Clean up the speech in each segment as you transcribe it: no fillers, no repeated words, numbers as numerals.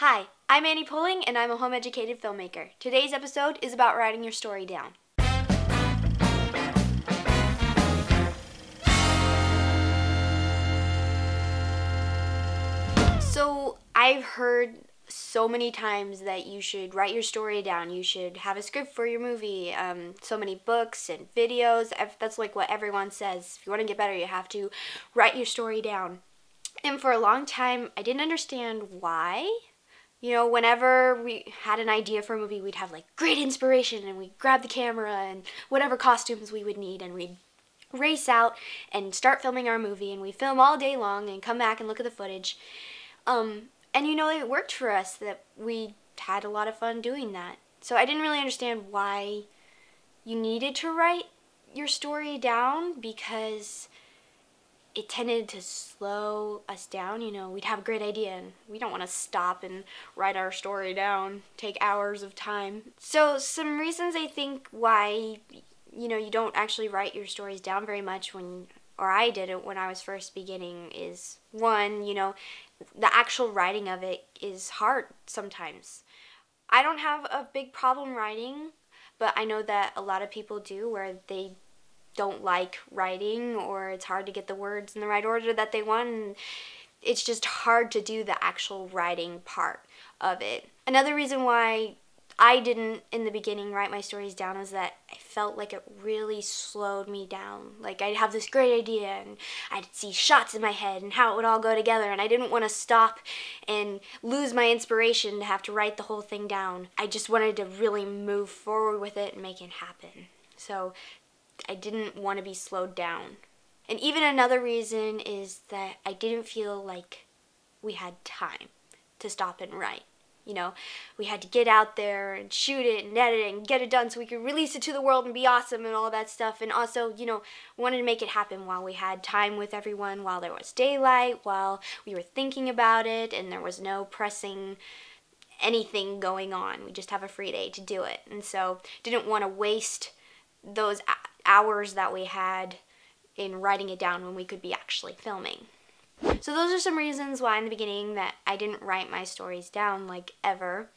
Hi, I'm Annie Pulling, and I'm a home-educated filmmaker. Today's episode is about writing your story down. So, I've heard so many times that you should write your story down. You should have a script for your movie. So many books and videos. That's like what everyone says. If you want to get better, you have to write your story down. And for a long time, I didn't understand why. You know, whenever we had an idea for a movie, we'd have like great inspiration and we'd grab the camera and whatever costumes we would need and we'd race out and start filming our movie, and we'd film all day long and come back and look at the footage. And you know, it worked for us, that we had a lot of fun doing that. So I didn't really understand why you needed to write your story down, because it tended to slow us down. You know, we'd have a great idea and we don't want to stop and write our story down, take hours of time. So some reasons I think why, you know, you don't actually write your stories down very much or I did it when I was first beginning, is one, you know, the actual writing of it is hard sometimes. I don't have a big problem writing, but I know that a lot of people do, where they don't like writing, or it's hard to get the words in the right order that they want, and it's just hard to do the actual writing part of it. Another reason why I didn't in the beginning write my stories down is that I felt like it really slowed me down. Like, I'd have this great idea and I'd see shots in my head and how it would all go together, and I didn't want to stop and lose my inspiration to have to write the whole thing down. I just wanted to really move forward with it and make it happen. So I didn't want to be slowed down. And even another reason is that I didn't feel like we had time to stop and write. You know, we had to get out there and shoot it and edit it and get it done so we could release it to the world and be awesome and all that stuff. And also, you know, wanted to make it happen while we had time with everyone, while there was daylight, while we were thinking about it and there was no pressing anything going on. We just have a free day to do it. And so didn't want to waste those hours that we had in writing it down when we could be actually filming. So those are some reasons why in the beginning that I didn't write my stories down, like, ever.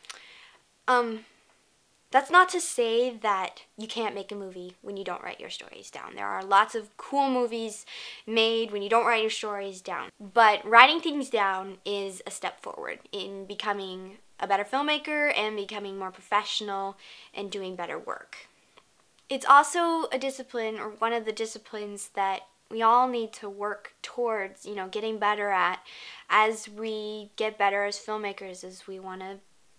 That's not to say that you can't make a movie when you don't write your stories down. There are lots of cool movies made when you don't write your stories down. But writing things down is a step forward in becoming a better filmmaker and becoming more professional and doing better work. It's also a discipline, or one of the disciplines, that we all need to work towards, you know, getting better at as we get better as filmmakers, as we want to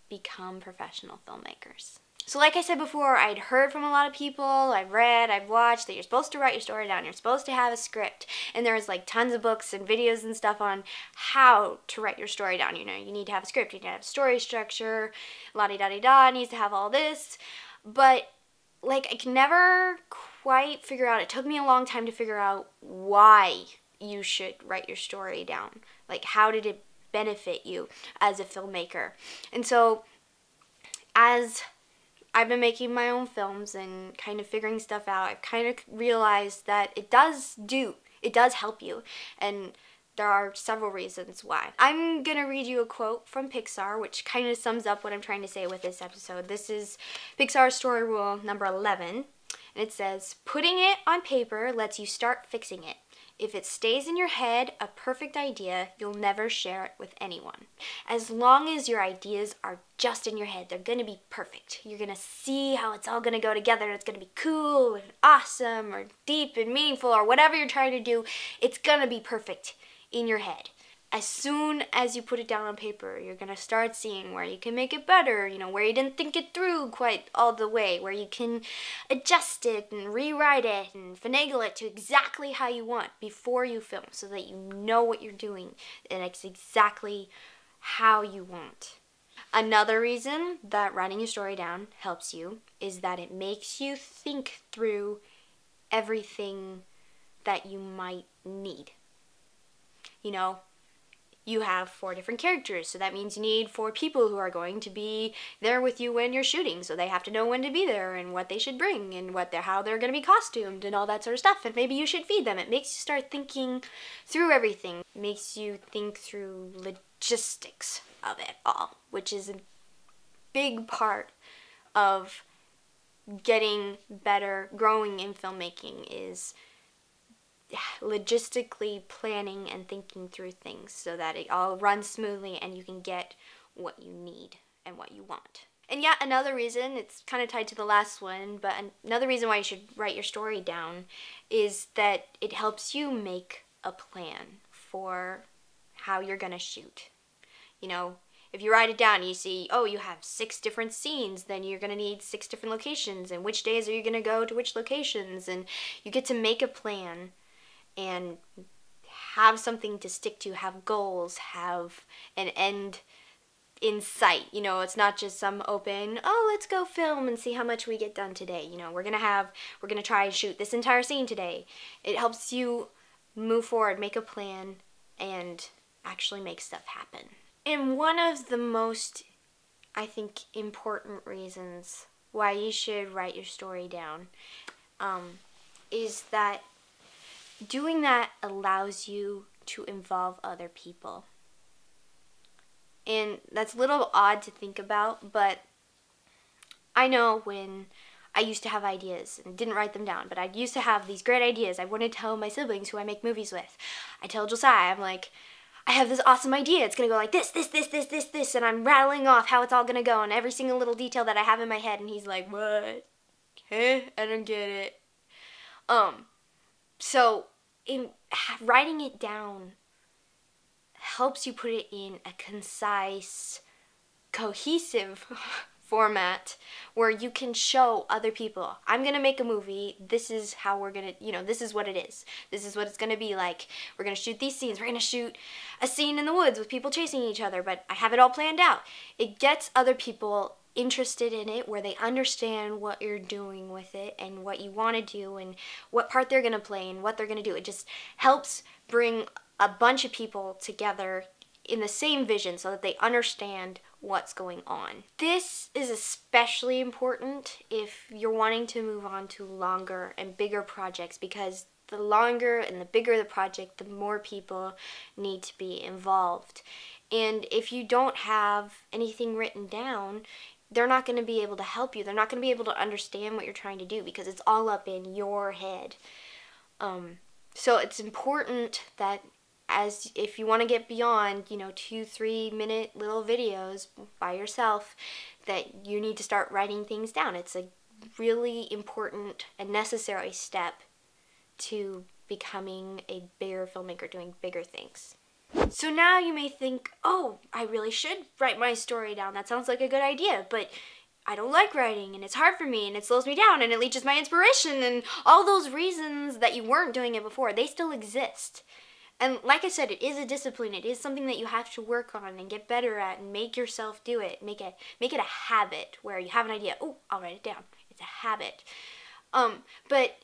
become professional filmmakers. So like I said before, I'd heard from a lot of people, I've read, I've watched, that you're supposed to write your story down, you're supposed to have a script, and there's like tons of books and videos and stuff on how to write your story down. You know, you need to have a script, you need to have story structure, la-di-da-di-da, needs to have all this, but like, I can never quite figure out, it took me a long time to figure out why you should write your story down. Like, how did it benefit you as a filmmaker? And so, as I've been making my own films and kind of figuring stuff out, I've kind of realized that it does help you. And there are several reasons why. I'm going to read you a quote from Pixar, which kind of sums up what I'm trying to say with this episode. This is Pixar's story rule number 11, and it says, "Putting it on paper lets you start fixing it. If it stays in your head, a perfect idea, you'll never share it with anyone. As long as your ideas are just in your head, they're going to be perfect. You're going to see how it's all going to go together. It's going to be cool and awesome or deep and meaningful or whatever you're trying to do. It's going to be perfect in your head. As soon as you put it down on paper, you're going to start seeing where you can make it better, you know, where you didn't think it through quite all the way, where you can adjust it and rewrite it and finagle it to exactly how you want before you film, so that you know what you're doing and it's exactly how you want." Another reason that writing your story down helps you is that it makes you think through everything that you might need. You know, you have 4 different characters, so that means you need 4 people who are going to be there with you when you're shooting, so they have to know when to be there and what they should bring and how they're going to be costumed and all that sort of stuff, and maybe you should feed them. It makes you start thinking through everything. It makes you think through logistics of it all, which is a big part of getting better, growing in filmmaking, is logistically planning and thinking through things so that it all runs smoothly and you can get what you need and what you want. And yeah, another reason, it's kind of tied to the last one, but another reason why you should write your story down is that it helps you make a plan for how you're gonna shoot. You know, if you write it down, you see, oh, you have 6 different scenes, then you're going to need 6 different locations, and which days are you going to go to which locations, and you get to make a plan and have something to stick to, have goals, have an end in sight. You know, it's not just some open, oh, let's go film and see how much we get done today. You know, we're going to try and shoot this entire scene today. It helps you move forward, make a plan, and actually make stuff happen. And one of the most, I think, important reasons why you should write your story down is that doing that allows you to involve other people. And that's a little odd to think about, but I know when I used to have ideas and didn't write them down, but I used to have these great ideas I wanted to tell my siblings who I make movies with. I tell Josiah, I'm like, I have this awesome idea. It's going to go like this, and I'm rattling off how it's all going to go and every single little detail that I have in my head, and he's like, what? Huh? I don't get it. So writing it down helps you put it in a concise, cohesive format where you can show other people, I'm going to make a movie, this is how we're going to, this is what it is. This is what it's going to be like. We're going to shoot these scenes. We're going to shoot a scene in the woods with people chasing each other, but I have it all planned out. It gets other people interested in it where they understand what you're doing with it and what you want to do and what part they're going to play and what they're going to do. It just helps bring a bunch of people together in the same vision so that they understand what's going on. This is especially important if you're wanting to move on to longer and bigger projects, because the longer and the bigger the project, the more people need to be involved. And if you don't have anything written down, they're not going to be able to help you. They're not going to be able to understand what you're trying to do because it's all up in your head. So it's important that if you want to get beyond, 2-3 minute little videos by yourself, that you need to start writing things down. It's a really important and necessary step to becoming a bigger filmmaker, doing bigger things. So now you may think, oh, I really should write my story down. That sounds like a good idea, but I don't like writing, and it's hard for me, and it slows me down, and it leaches my inspiration, and all those reasons that you weren't doing it before, they still exist. And like I said, it is a discipline. It is something that you have to work on and get better at and make yourself do it. Make it a habit where you have an idea. Oh, I'll write it down. It's a habit. But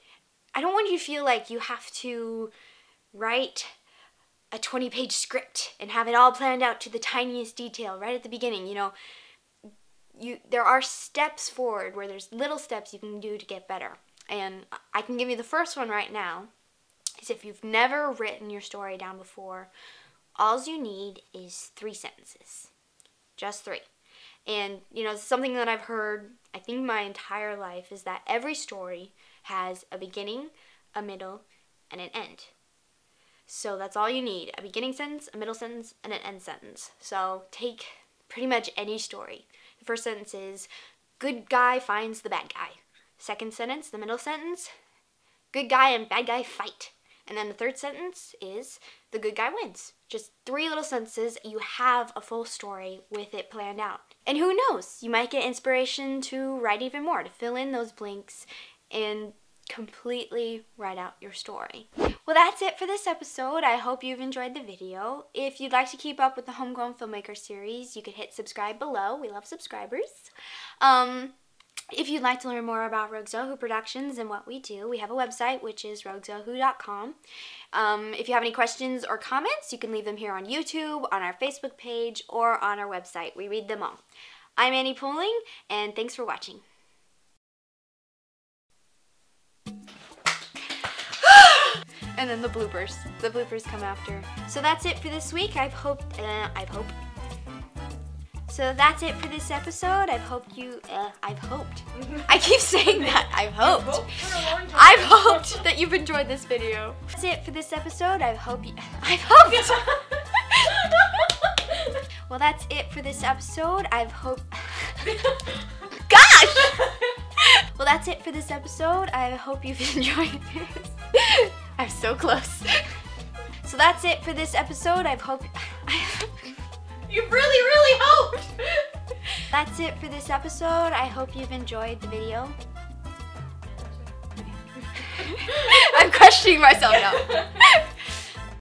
I don't want you to feel like you have to write a 20-page script and have it all planned out to the tiniest detail right at the beginning. There are steps forward where there's little steps you can do to get better. And I can give you the first one right now. Is if you've never written your story down before, all you need is 3 sentences. Just 3. And, something that I've heard, I think my entire life, is that every story has a beginning, a middle, and an end. So that's all you need. A beginning sentence, a middle sentence, and an end sentence. So take pretty much any story. The first sentence is, good guy finds the bad guy. Second sentence, the middle sentence, good guy and bad guy fight. And then the third sentence is, the good guy wins. Just 3 little sentences, you have a full story with it planned out. And who knows, you might get inspiration to write even more, to fill in those blanks and completely write out your story. Well, that's it for this episode. I hope you've enjoyed the video. If you'd like to keep up with the Home Grown Filmmaker series, you could hit subscribe below. We love subscribers. If you'd like to learn more about Rogue Zohu Productions and what we do, we have a website, which is roguezohu.com. If you have any questions or comments, you can leave them here on YouTube, on our Facebook page, or on our website. We read them all. I'm Annie Pooling, and thanks for watching. And then the bloopers. The bloopers come after. So that's it for this week. I hope So that's it for this episode. I've hoped I keep saying that. I've hoped that you've enjoyed this video. That's it for this episode. I've hoped. Well, that's it for this episode. Gosh! Well, that's it for this episode. I hope you've enjoyed this. I'm so close. So that's it for this episode. You really hoped! That's it for this episode. I hope you've enjoyed the video. I'm questioning myself now.